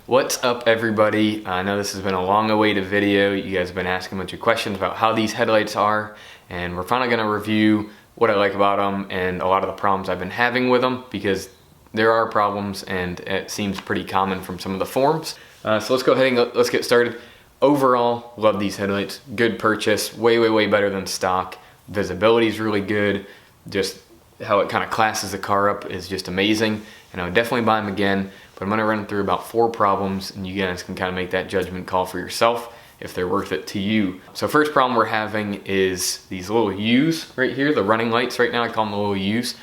What's up, everybody? I know this has been a long awaited video. You guys have been asking a bunch of questions about how these headlights are, and we're finally going to review what I like about them and a lot of the problems I've been having with them, because there are problems and it seems pretty common from some of the forums. So let's go ahead and let's get started. Overall, love these headlights. Good purchase, way better than stock. Visibility is really good. Just how it kind of classes the car up is just amazing, and I would definitely buy them again. But I'm going to run through about 4 problems, and you guys can kind of make that judgment call for yourself if they're worth it to you. So first problem we're having is these little U's right here, the running lights right now. I call them the little U's.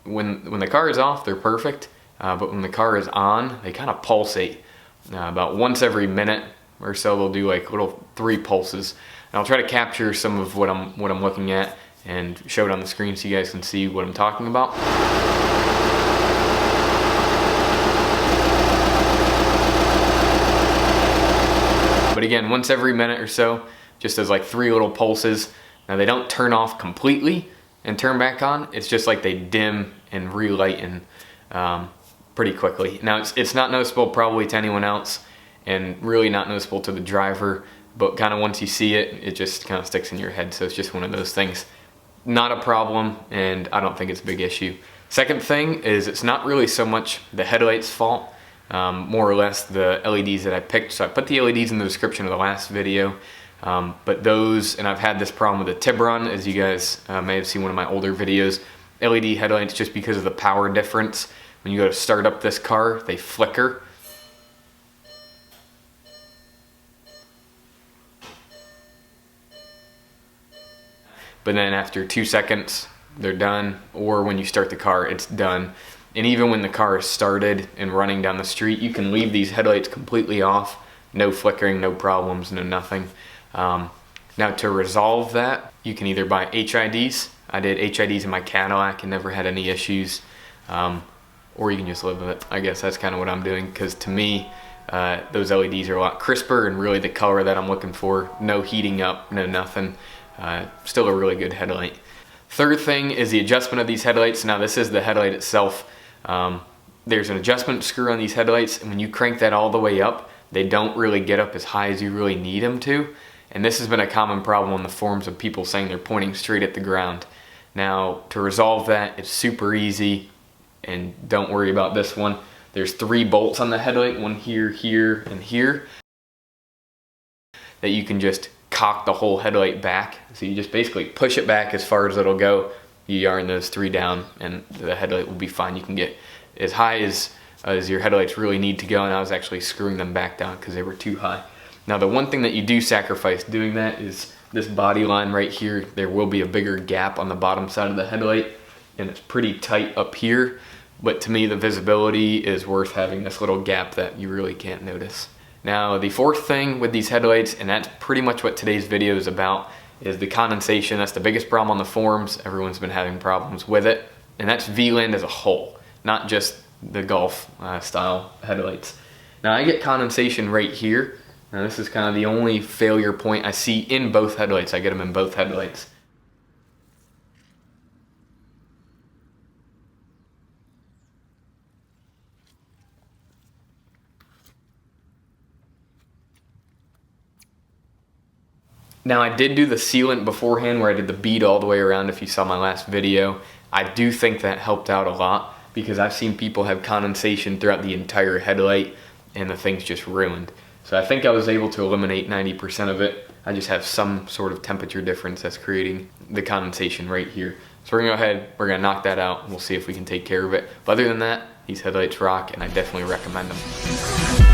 When the car is off, they're perfect, but when the car is on, they kind of pulsate. About once every minute or so, they'll do like little 3 pulses. And I'll try to capture some of what I'm looking at and show it on the screen so you guys can see what I'm talking about. But again, once every minute or so, just as like 3 little pulses. Now they don't turn off completely and turn back on. It's just like they dim and relight pretty quickly. Now it's not noticeable probably to anyone else, and really not noticeable to the driver, but kind of once you see it, it just kind of sticks in your head. So it's just one of those things. Not a problem, and I don't think it's a big issue. Second thing is it's not really so much the headlight's fault. More or less the LEDs that I picked. So I put the LEDs in the description of the last video, but those, and I've had this problem with the Tiburon, as you guys may have seen one of my older videos. LED headlights, just because of the power difference, when you go to start up this car, they flicker. But then after 2 seconds, they're done, or when you start the car, it's done. And even when the car is started and running down the street, you can leave these headlights completely off. No flickering, no problems, no nothing. Now to resolve that, you can either buy HIDs. I did HIDs in my Cadillac and never had any issues. Or you can just live with it. I guess that's kind of what I'm doing, because to me, those LEDs are a lot crisper and really the color that I'm looking for. No heating up, no nothing. Still a really good headlight. Third thing is the adjustment of these headlights. Now this is the headlight itself. There's an adjustment screw on these headlights, and when you crank that all the way up, they don't really get up as high as you really need them to. And this has been a common problem on the forums of people saying they're pointing straight at the ground. Now to resolve that, it's super easy, and don't worry about this one. There's 3 bolts on the headlight, one here, here, and here, that you can just cock the whole headlight back. So you just basically push it back as far as it'll go. You yarn those 3 down and the headlight will be fine. You can get as high as your headlights really need to go, and I was actually screwing them back down because they were too high. Now the one thing that you do sacrifice doing that is this body line right here. There will be a bigger gap on the bottom side of the headlight, and it's pretty tight up here, but to me the visibility is worth having this little gap that you really can't notice. Now the 4th thing with these headlights, and that's pretty much what today's video is about, is the condensation. That's the biggest problem on the forums. Everyone's been having problems with it, and that's VLAND as a whole, not just the Golf style headlights. Now I get condensation right here. Now this is kind of the only failure point I see in both headlights. I get them in both headlights. Now I did do the sealant beforehand where I did the bead all the way around if you saw my last video. I do think that helped out a lot, because I've seen people have condensation throughout the entire headlight and the thing's just ruined. So I think I was able to eliminate 90% of it. I just have some sort of temperature difference that's creating the condensation right here. So we're gonna go ahead, we're gonna knock that out, and we'll see if we can take care of it. But other than that, these headlights rock, and I definitely recommend them.